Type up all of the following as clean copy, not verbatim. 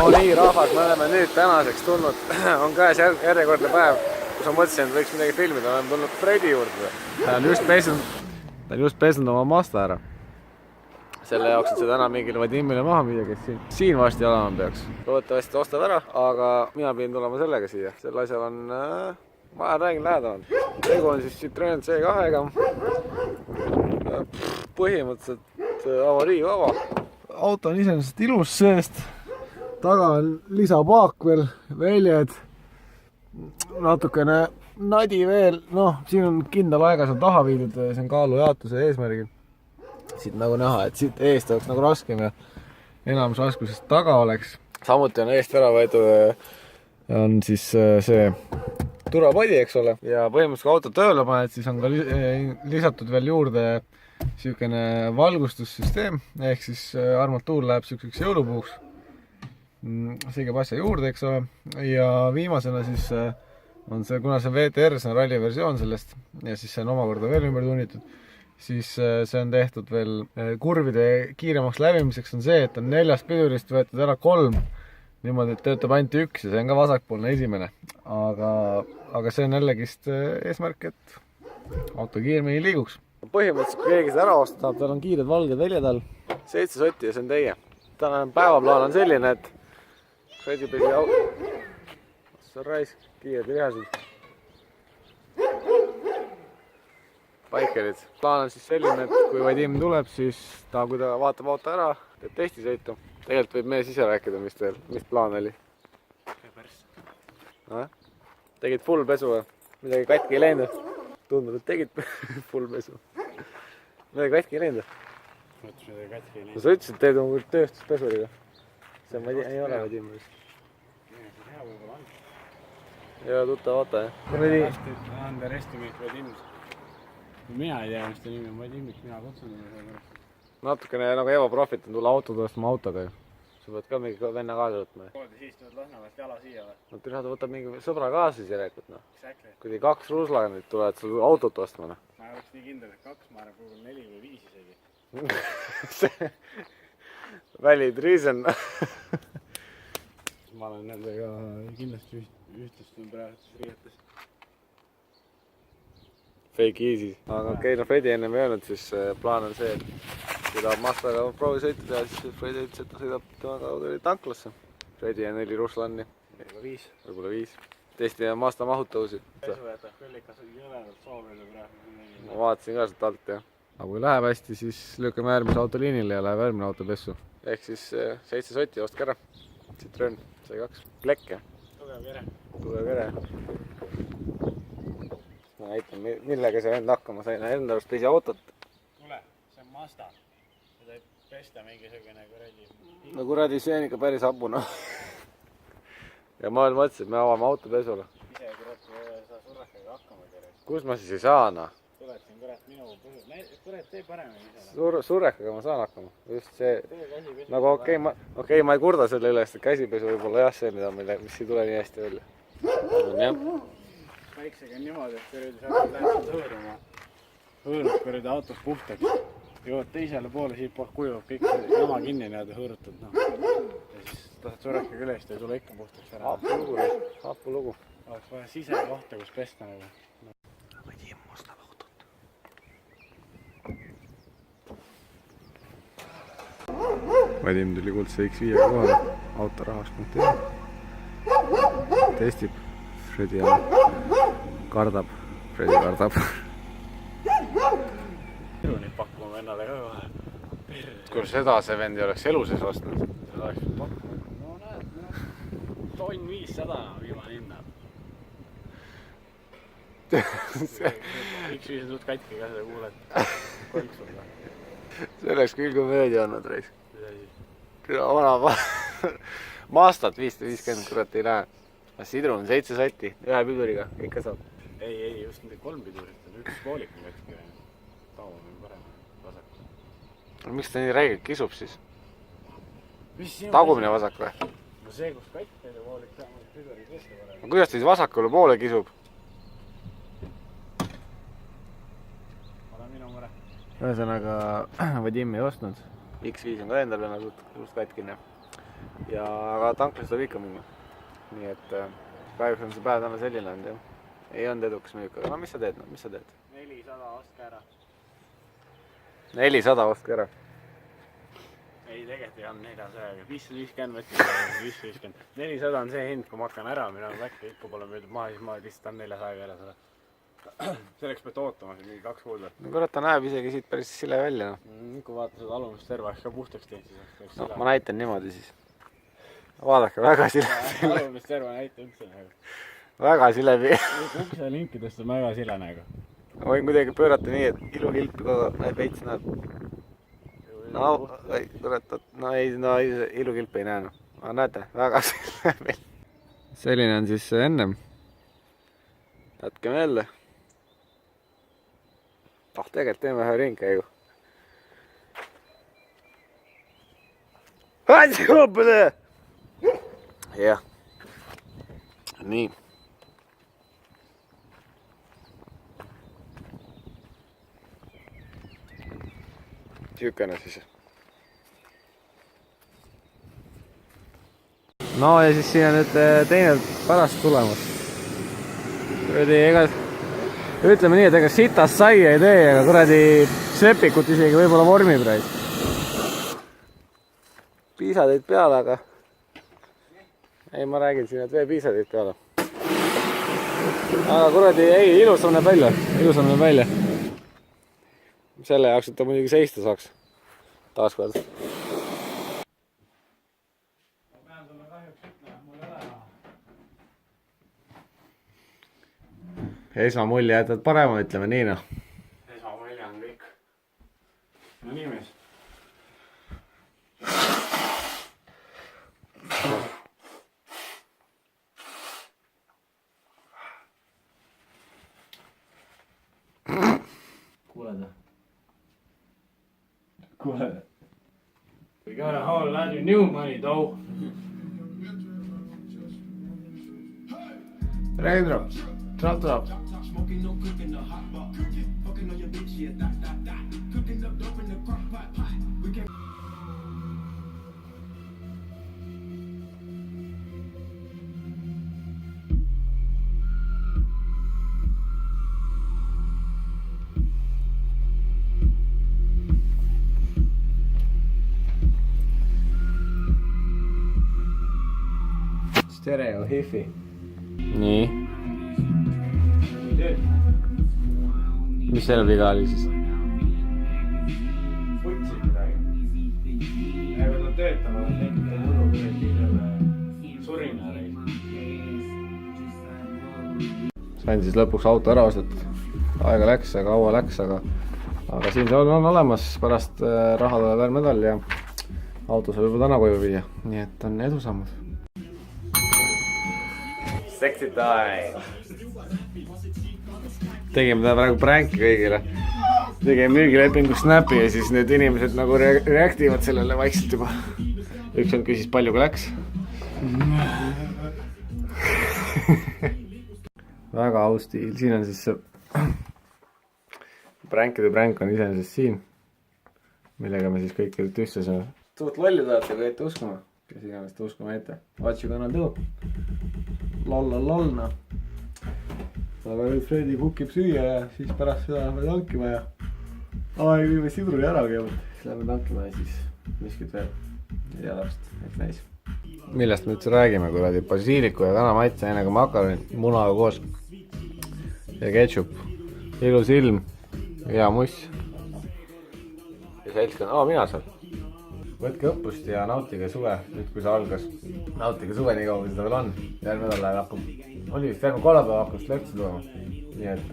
No nii, rahvas, me oleme nüüd tänaseks tulnud, on käes järjekordne päev, kus ma mõtlesin, et võiks midagi filmida, oleme tulnud Fredi juurde. Ta on just pesnud oma Mazda ära. Selle jaoks, et seda enam mingile Vadimile maha müüa, kes siin varsti olema peaks. Loodetavasti ostab ära, aga mina pidin tulema sellega siia. Selle asjal on, ma räägin lähedamalt. Tegu on siis Citroen C2-ga. Põhimõtteliselt avariivaba. Auto on iseenesest ilus seest. Taga on lisapaak veel, väljed, natukene nadi veel, noh, siin on kindel aegas on taha viidud, see on kaalujaotuse eesmärgil. Siit nagu näha, et siit eest oleks nagu raskem ja enamus raskusest taga oleks. Samuti on eest ära võetud, on siis see turvapodi, eks ole. Ja põhimõtteliselt kui auto tööle paned, siis on ka lisatud veel juurde siukene valgustussüsteem, ehk siis armatuur läheb siukseks jõulupuuks. See käib asja juurde, eks ole. Ja viimasena siis on see, kuna see VTR, see on ralli versioon sellest ja siis see on omakorda veel ümber tunnitud, siis see on tehtud veel kurvide kiiremaks läbimiseks on see, et on 4 pidurist võetud ära 3, niimoodi, et töötab ainult 1 ja see on ka vasakpoolne esimene. Aga see on jällegist eesmärk, et auto kiiremini liiguks. Põhimõtteliselt, kui keegi seda ära ostab, tal on kiired valged väljad all, 7 sotti ja see on teie. Tänane päevaplaan on selline, et Fredi pesi auto. See on raisk, kiired lihased. Paikerid. Plaan on siis selline, et kui Vadim tuleb, siis kui ta vaatab auto ära, teeb testisõitu. Tegelikult võib mees ise rääkida, mis plaan oli. Tegid full pesu või? Midagi katki ei läinud? Tundub, et tegid full pesu. Midagi katki ei läinud? No sa ütlesid, et teed oma tööstuspesuriga. See ei ole Vadim vist. Hea võib-olla on. Ja tuttav vaata, jah? Underestimate Vadims. Mina ei tea, mis ta nimi on Vadimit, mina kutsun seda. Natukene nagu ebaprofit on tulla autot ostma autoga ju. Sa pead ka mingi venna kaasa võtma. Siis tuleb Lasnamäest jala siia või? No türa, ta võtab mingi sõbra kaasa siis järelikult, noh. Exactly. Kui 2 ruslaganit tulevad sul autot ostma, noh. Ma oleks nii kindel, et 2, ma arvan, kui 4 või 5 isegi. Valid reason. Ma olen nendega kindlasti ühtlustunud praegustes riietes. Fake easy. Aga okei, no Fredi ennem ei öelnud, siis plaan on see, et kui tahab Mazdaga proovisõitu teha, siis Fredi ütles, et ta sõidab temaga tuli tanklasse. Fredi ja 4 ruslanni. Võib-olla 5. Testime Mazda mahutavusi. Pesu jätab küll ikka jõledalt soovile praegu. Ma vaatasin ka sealt alt, jah. Aga kui läheb hästi, siis lükkame järgmise auto liinile ja läheb järgmine auto pessu. Ehk siis 7 sotti, ostke ära. Citroen C2. Plekke. Tugev kere. Ma näitan, millega see vend hakkama sai. Enda arust pesi autot. Tule, see on Mazda. Seda ei pesta mingisugune kuradi. No kuradi, see on ikka päris hapuna. Ja ma mõtlesin, et me avame auto pesule. Ise kurat, sa surrakaga hakkama keres. Kus ma siis ei saa, noh? Tuled siin kurat minu põsu. Kurat, tee paremini ise. Surrakaga ma saan hakkama. Just see. Nagu okei, ma ei kurda selle üle, et käsipesu võib olla jah see, mis ei tule nii hästi välja. Jah. Väiksega on niimoodi, et kuradi sa lähed hõõruma. Hõõrud kuradi autos puhtaks. Jõuad teisele poole, siit poolt kujub kõik jama kinni niimoodi hõõrutad. Ja siis tasad surrakaga üle, siis ei tule ikka puhtaks ära. Hapu lugu. Oleks vaja sisekohta, kus pesta nagu. Vadim ostab autot. Vadim tuli kuldse X5-ga kohale. Autorahaks.ee. Testib. Fredi kardab. Fredi kardab. Nüüd pakkuma vennale ka kohe. Kui seda see vend ei oleks elu sees ostnud. Seda oleks pakkuma. No näed, tonn 500 viimane hinna. X5 on suht katki ka seda kuuled. Kolks on ka. See oleks küll komöödia olnud, reis. Küla vana Mazdat 550 kurat ei näe. Sidrun 7 sotti, 1 piduriga, ikka saab. Ei, just nende 3 pidurit, üks poolik on katki. Taua on parem, vasak. Miks ta nii räigelt kisub siis? Tagumine vasak või? No see, kus katki ja poolik saama piduri kesse parem. Kuidas ta siis vasakule poole kisub? Ole minu mure. Ühesõnaga, Vadim ei ostnud. X5 on ka endal venna suht katkine. ja aga tanklas tuleb ikka minna. Nii et kahjuks on see päev täna selline olnud jah. Ei olnud edukas müük, aga no mis sa teed, 400 ostke ära. 400 ostke ära. Ei, tegelikult ei olnud 400, 550 võttis, 550. 400 on see hind, kui ma hakkan ära minema väkke, ikka pole möödub maha, siis ma lihtsalt on 400 ära seda. Selleks pead ootama siin mingi 2 kuud. No kurat, ta näeb isegi siit päris sile välja. Kui vaata seda alumist serva, ka puhtaks teed siis. No ma näitan niimoodi siis. Vaadake, väga sile. Alumist serva näita üldse nagu. Väga sile. Ukse linkidest on väga sile nagu. Ma võin kuidagi pöörata nii, et ilukilp ka veits näeb. No, kurat, no ilukilp ei näe. Aga näete, väga sile veel. Selline on siis ennem. Jätke meelde. Tegelikult teeme ühe ringkäigu. Jah. Nii. Sükene siis. No ja siis siin on nüüd teine pärast tulemas. Ütleme nii, et ega sitast sai ei tee, aga kuradi sepikut isegi võib-olla vormib rais. Piisadeid peale, aga ei, ma räägin siin, et veel piisadeid peale. Aga kuradi, ei, ilusam näeb välja. Selle jaoks, et ta muidugi seista saaks. Taaskord. Esmamulje jätad parema, ütleme nii noh. Esmamulje on kõik. No nii mees. Kuuled? We got a whole lot of new money though. Raindrop. Drop. Smoking, no cooking, the hot pot. Fucking on your bitch, yeah, that. Cooking up dope in the crock pot. We can. Stereo hifi. Nii. Mis selle viga oli siis? Võtsid midagi. Ega ta töötama, tekitab muru kuradi selle surinari. Sain siis lõpuks auto ära ostetud. Aega läks ja kaua läks, aga siin see on olemas. Pärast raha tuleb värmedal ja auto saab juba täna koju viia. Nii et on edusammud. Sexy time! Tegime ta praegu pränki kõigile. Tegime müügilepingu Snapi ja siis need inimesed nagu reaktiivad sellele vaikselt juba. Üks on küsis palju kui läks. Väga aus stiil. Siin on siis see pränkide pränk on iseenesest siin. Millega me siis kõik tüstasime. Suht lolli tahate, kui ette uskuma. Kes iganes te uskuma ette. What you gonna do? Lol, noh. Aga nüüd Fredi kukib süüa ja siis pärast seda lähme tankima ja võime sidruli ära käivad. Siis lähme tankima ja siis miskit veel. Ei tea täpselt, et näis. Millest me üldse räägime, kuradi basiiliku ja kanamaitse enne kui makaron, munaga koos ja ketšup. Ilus ilm, hea muss. Ja seltskond, mina seal. Võtke õppust ja nautige suve, nüüd kui see algas. Nautige suve nii kaua, kui seda veel on. Järgmine nädal läheb hakkab. Oli vist järgmine kolmapäev hakkab lõhti tulema. Nii et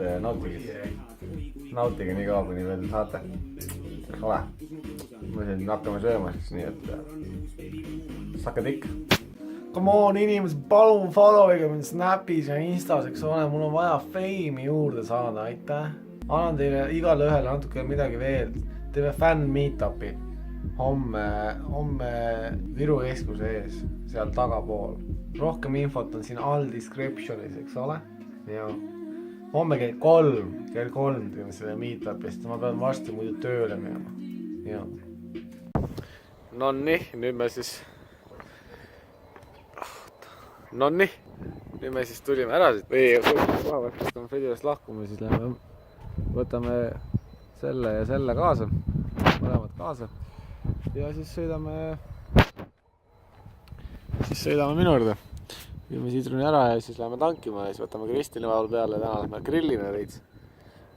nautige nii kaua, kuni veel saate. Ole. Ma siin hakkame sööma siis, nii et sakke tikk. Come on inimesed, palun followige mind Snapis ja Instas, eks ole. Mul on vaja fame'i juurde saada, aitäh. Annan teile igale ühele natuke midagi veel. Teeme fan meetupi. Homme Viru keskuse ees, seal tagapool. Rohkem infot on siin all descriptionis, eks ole? Ja. Homme kell 3 teeme selle meetupi, sest ma pean varsti muidu tööle minema. Ja. No nii, nüüd me siis Nonii, nüüd me siis tulime ära siit või koha pealt hakkame Fedirast lahkuma, siis lähme võtame selle ja selle kaasa, mõlemad kaasa ja siis sõidame minu juurde. Viime Sidruni ära ja siis lähme tankima ja siis võtame Kristini vahepeal peale, täna lähme grillime veits.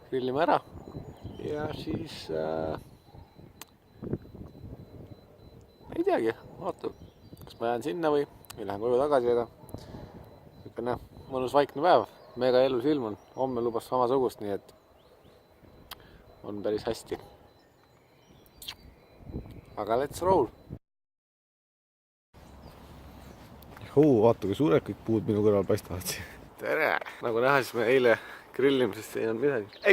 Grillime ära ja siis ei teagi, vaata, kas ma jään sinna või lähen koju tagasi, aga niisugune mõnus vaikne päev, mega elus ilm on, homme lubas samasugust, nii et on päris hästi. Aga let's roll! Vaata, kui suured kõik puud minu kõrval paistavad siin. Tere! Nagu näha, siis me eile grillimisest ei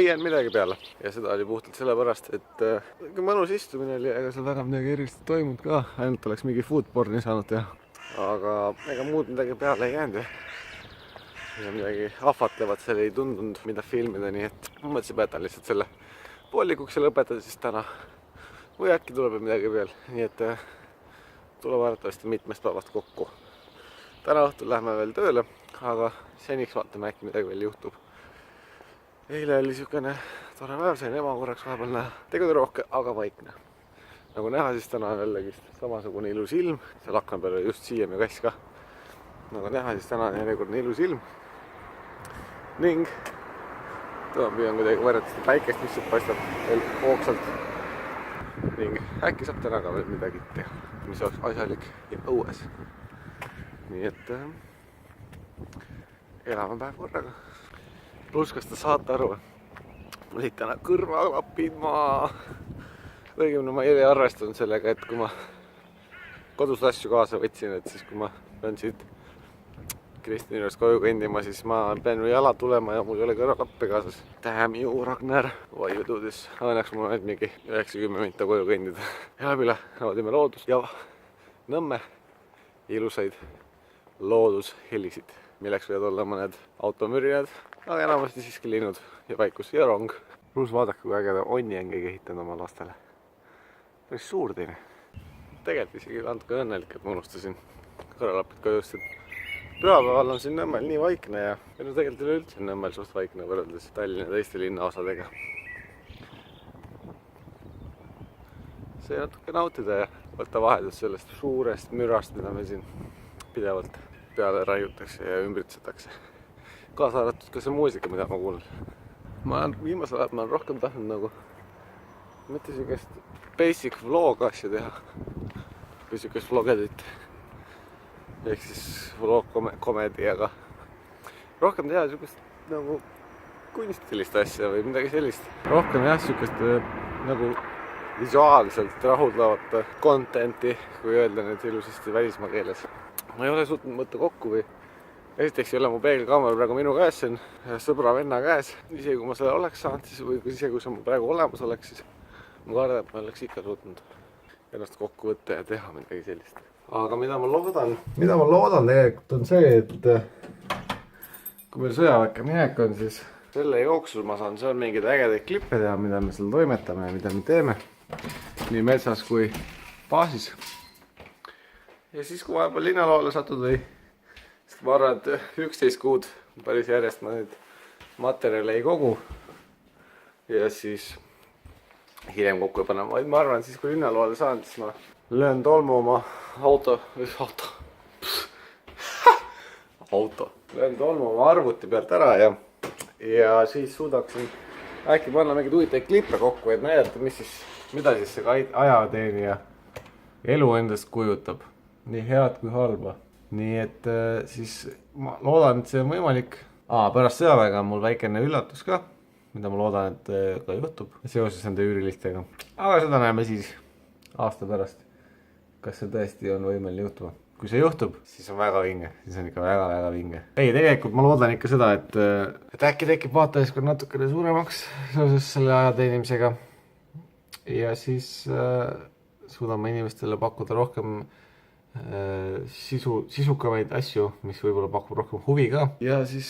jäänud midagi peale. Ja seda oli puhtalt sellepärast, et mõnus istumine oli, ega seal väga midagi erilist toimunud ka. Ainult oleks mingi foodporni saanud teha. Aga ega muud midagi peale ei jäänud. Ja midagi ahvatlevat seal ei tundunud, mida filmida, nii et mõtlesin, võtan lihtsalt selle poolikuks ja lõpetan siis täna. Või äkki tuleb midagi veel, nii et tuleb arvatavasti mitmest päevast kokku. Täna õhtul lähme veel tööle, aga seniks vaatame, äkki midagi veel juhtub. Eile oli niisugune tore päev, sain ema korraks vahepeal näha. Tegude rohke, aga vaikne. Nagu näha, siis täna on jällegi samasugune ilus ilm. Seal akna peal oli just siiem ja kass ka. Nagu näha, siis täna on järjekordne ilus ilm. Ning püüan kuidagi võrrata seda päikest, mis paistab veel hoogsalt. Ning äkki saab täna ka veel midagi teha, mis oleks asjalik ja õues. Nii et elame päev korraga. Pluss, kas te saate aru, mul olid täna kõrvaklapid maa. Õigemini ma ei arvestanud sellega, et kui ma kodus asju kaasa võtsin, et siis kui ma pean siit Kristini juures koju kõndima, siis ma pean jala tulema ja mul ei ole kõrvaklappe kaasas. Damn you, Ragnar! Why you do this? Õnneks mul on mingi 90 minta koju kõndida. Elab üle, naudime loodust ja Nõmme ilusaid loodushelisid, milleks võivad olla mõned automürinad, aga enamasti siiski linnud ja vaikus ja rong. Pluss vaadake, kui ägeda onni on keegi ehitanud oma lastele. Päris suur teine. Tegelikult isegi natuke õnnelik, et ma unustasin kõrvalapid ka just, et pühapäeval on siin Nõmmel nii vaikne ja tegelikult üleüldse on Nõmmel suht vaikne võrreldes Tallinna ja teiste linnaosadega. See natuke nautida ja võtta vaheldus sellest suurest mürast, mida me siin pidevalt peale raiutakse ja ümbritsetakse. Kaasa arvatud ka see muusika, mida ma kuulen. Ma olen viimasel ajal, ma olen rohkem tahtnud nagu mitte siukest basic vlog asja teha või siukest vlogedit ehk siis vlog komedi, aga rohkem teha siukest nagu kunstilist asja või midagi sellist. Rohkem jah, siukest nagu visuaalselt rahuldavat contenti, kui öelda nüüd ilusasti välismaa keeles. Ma ei ole suutnud mõtta kokku või esiteks ei ole mu peegelkaamera praegu minu käes, see on sõbra venna käes. Isegi kui ma selle oleks saanud, siis või isegi kui see mul praegu olemas oleks, siis ma kardan, et ma oleks ikka suutnud ennast kokku võtta ja teha midagi sellist. Aga mida ma loodan tegelikult on see, et kui meil sõjaväkke minek on, siis selle jooksul ma saan seal mingeid ägedaid klippe teha, mida me seal toimetame ja mida me teeme nii metsas kui baasis. Ja siis, kui vahepeal linnaloole satud või, sest ma arvan, et 11 kuud päris järjest ma nüüd materjale ei kogu ja siis hiljem kokku ei pane, vaid ma arvan, et siis, kui linnaloole saan, siis ma löön tolmu oma löön tolmu oma arvuti pealt ära ja siis suudaksin äkki panna mingeid huvitavaid klippe kokku, et näidata, mida siis see ajateenija elu endast kujutab. Nii head kui halba. Nii et siis ma loodan, et see on võimalik. Pärast sõjaväega on mul väikene üllatus ka, mida ma loodan, et ka juhtub seoses nende üürilistega. Aga seda näeme siis aasta pärast, kas see tõesti on võimeline juhtuma. Kui see juhtub, siis on väga vinge. Siis on ikka väga vinge. Ei, tegelikult ma loodan ikka seda, et äkki tekib vaatajaskond natukene suuremaks seoses selle ajateenimisega. Ja siis suudame inimestele pakkuda rohkem sisukavaid asju, mis võib-olla pakub rohkem huvi ka. Ja siis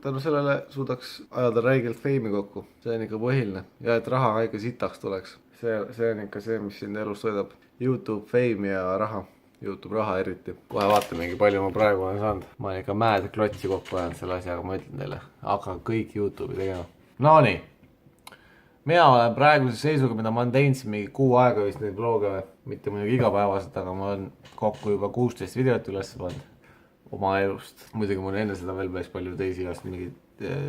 tänu sellele suudaks ajada räigelt feimi kokku. See on ikka põhiline. Ja et raha ka ikka sitaks tuleks. See on ikka see, mis sind elus toidab. YouTube, fame ja raha. YouTube raha eriti. Kohe vaatamegi, palju ma praegu olen saanud. Ma olen ikka mäed klotsi kokku ajanud selle asjaga, ma ütlen teile. Aga kõik YouTube'i tegema. No nii. Mina olen praeguse seisuga, mida ma olen teinud siin mingi 6 aega vist neid vloge või. Mitte muidugi igapäevaselt, aga ma olen kokku juba 16 videot üles pannud oma elust. Muidugi mul enne seda veel päris palju teisi igast mingid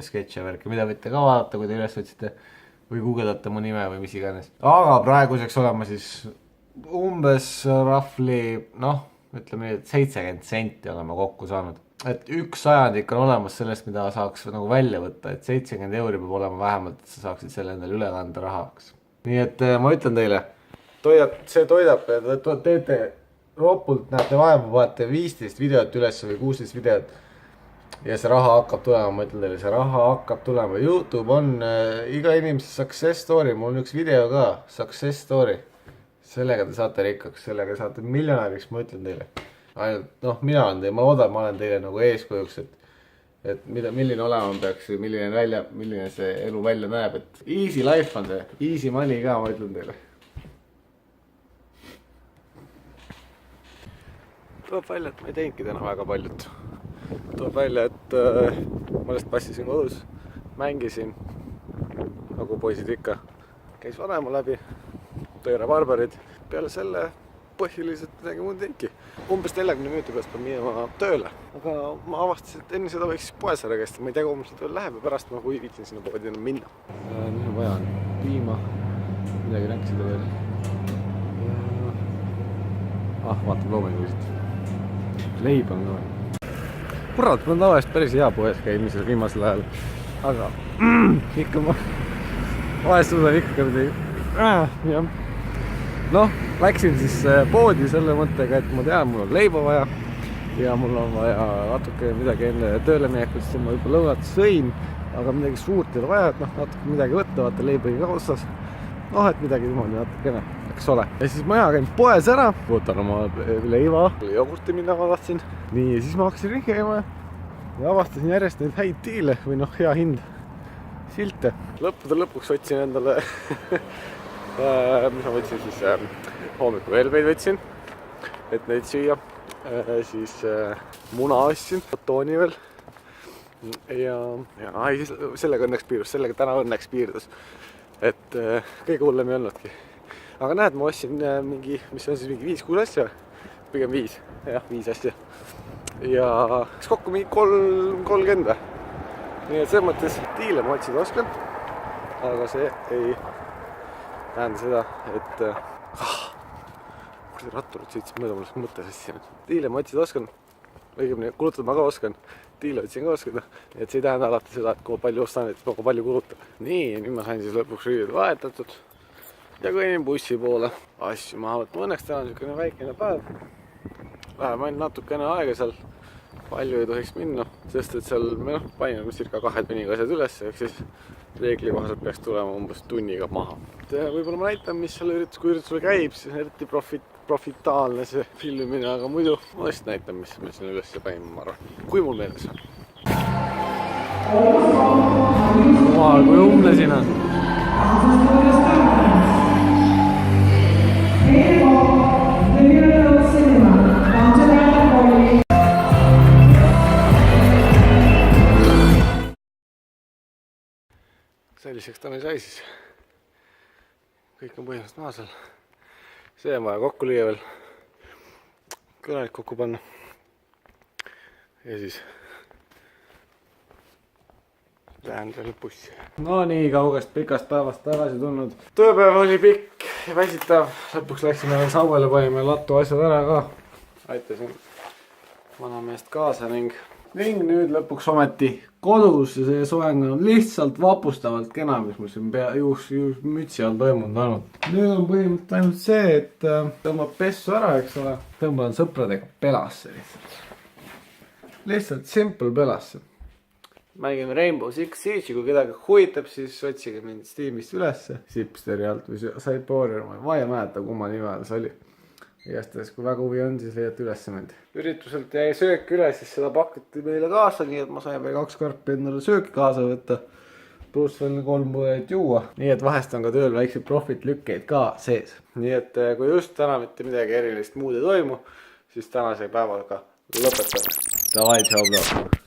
sketše värke, mida võite ka vaadata, kui te üles otsite või guugeldate mu nime või mis iganes. Aga praeguseks olen ma siis umbes roughly, noh, ütleme nii, et 70 senti olen ma kokku saanud. Et 1/100 on olemas sellest, mida saaks nagu välja võtta, et 70 euri peab olema vähemalt, et sa saaksid selle endale üle kanda rahaks. Nii et ma ütlen teile, see toidab, et teete ropult, näete vaeva, vaate 15 videot üles või 16 videot ja see raha hakkab tulema, ma ütlen teile, see raha hakkab tulema. YouTube on iga inimese success story, mul on üks video ka, success story. Sellega te saate rikkaks, sellega saate miljonäriks, ma ütlen teile. Ainult, noh, mina olen teile, ma loodan, ma olen teile nagu eeskujuks, et milline olema peaks või milline see elu välja näeb, et easy life on see, easy money ka, ma ütlen teile. Tuleb välja, et ma ei teinudki täna väga paljut. Tuleb välja, et ma lihtsalt passisin kodus, mängisin, nagu poisid ikka, käis vanema läbi, tõi barbarid, peale selle põhiliselt midagi muud teinki. Umbes 40 minuti pärast pean minema tööle, aga ma avastasin, et enne seda võiks poes ära kästa, ma ei tea, kui mul seda tööle läheb ja pärast ma viitsin sinna poodi enam minna. Nüüd on vaja piima, midagi näksida veel. Vaatab loominguliselt. Leib on ka veel. Kurat, ma olen tavaliselt päris hea poes käimisel viimasel ajal, aga ikka ma vahest suudan ikka midagi. Noh, läksin siis poodi selle mõttega, et ma tean, mul on leiba vaja ja mul on vaja natuke midagi enne tööle minekut, siis ma juba lõunat sõin, aga midagi suurt ei ole vaja, et noh, natuke midagi võtta, vaata leiba ka otsas. Noh, et midagi niimoodi natukene, eks ole. Ja siis ma käin poes ära, võtan oma leiva, jogurti mida ma tahtsin. Nii, ja siis ma hakkasin ringi käima ja avastasin järjest neid häid diile või noh, hea hind silte. Lõppude lõpuks võtsin endale mis ma võtsin siis hommiku helbeid võtsin, et neid süüa, siis muna ostsin, tooni veel ja sellega õnneks piirdus, et kõige hullem ei olnudki. Aga näed, ma ostsin mingi, mis on siis mingi 5-6 asja, pigem 5, jah, 5 asja ja kokku mingi 30 või. Nii et selles mõttes diile ma otsid oskan, aga see ei tähenda seda, et ratturid sõitsid mööda, mul oleks mõte sassi. Diile ma otsid oskan, õigemini kulutada ma ka oskan, diile otsin ka oskan, et see ei tähenda alati seda, et kui ma palju ostan, et ma ka palju kulutan. Nii, nüüd ma sain siis lõpuks riiud vaetatud ja kõinin bussi poole asju maha võtma. Õnneks täna on niisugune väikene päev, läheb ainult natukene aega seal, palju ei tohiks minna, sest et seal me panin circa 2 tunniga asjad üles, ehk siis reegli kohaselt peaks tulema umbes tunniga maha. Võib-olla ma näitan, mis selle kui üritusele käib, siis on eriti profitaalne see filmimine, aga muidu ma lihtsalt näitan, mis me siin üles panin, ma arvan, kui mul meeles on. Jumal, kui umne siin on. Selliseks täna ei sai siis. Kõik on põhimõtteliselt maha seal. See on vaja kokku lüüa veel. Kõnelik kokku panna. Ja siis lähen veel bussi. No nii kaugest pikast päevast tagasi tulnud. Tööpäev oli pikk ja väsitav. Lõpuks läksime veel sauele, panime lattu asjad ära ka. Aitasin vanameest kaasa ning nüüd lõpuks ometi kodus ja see soeng on lihtsalt vapustavalt kena, mis mul siin mütsi on toimunud ainult. Nüüd on põhimõtteliselt ainult see, et tõmbab pessu ära, eks ole. Tõmban sõpradega pelasse lihtsalt. Lihtsalt simple pelasse. Mängime Rainbow Six Siege'i, kui kedagi huvitab, siis otsige mind Steamist ülesse. Sipsteri alt või Sideboarder, ma ei mäleta, kumma nime all see oli. Igastahes, kui väga huvi on, siis leiate üles mind. Ürituselt jäi söök üle, siis seda pakuti meile kaasa, nii et ma sain veel 2 karpi endale sööki kaasa võtta. Pluss veel 3 pudelit juua. Nii et vahest on ka tööl väikseid profit lükkeid ka sees. Nii et kui just täna mitte midagi erilist muud ei toimu, siis tänase päevaga lõpetame. Davai, tšau,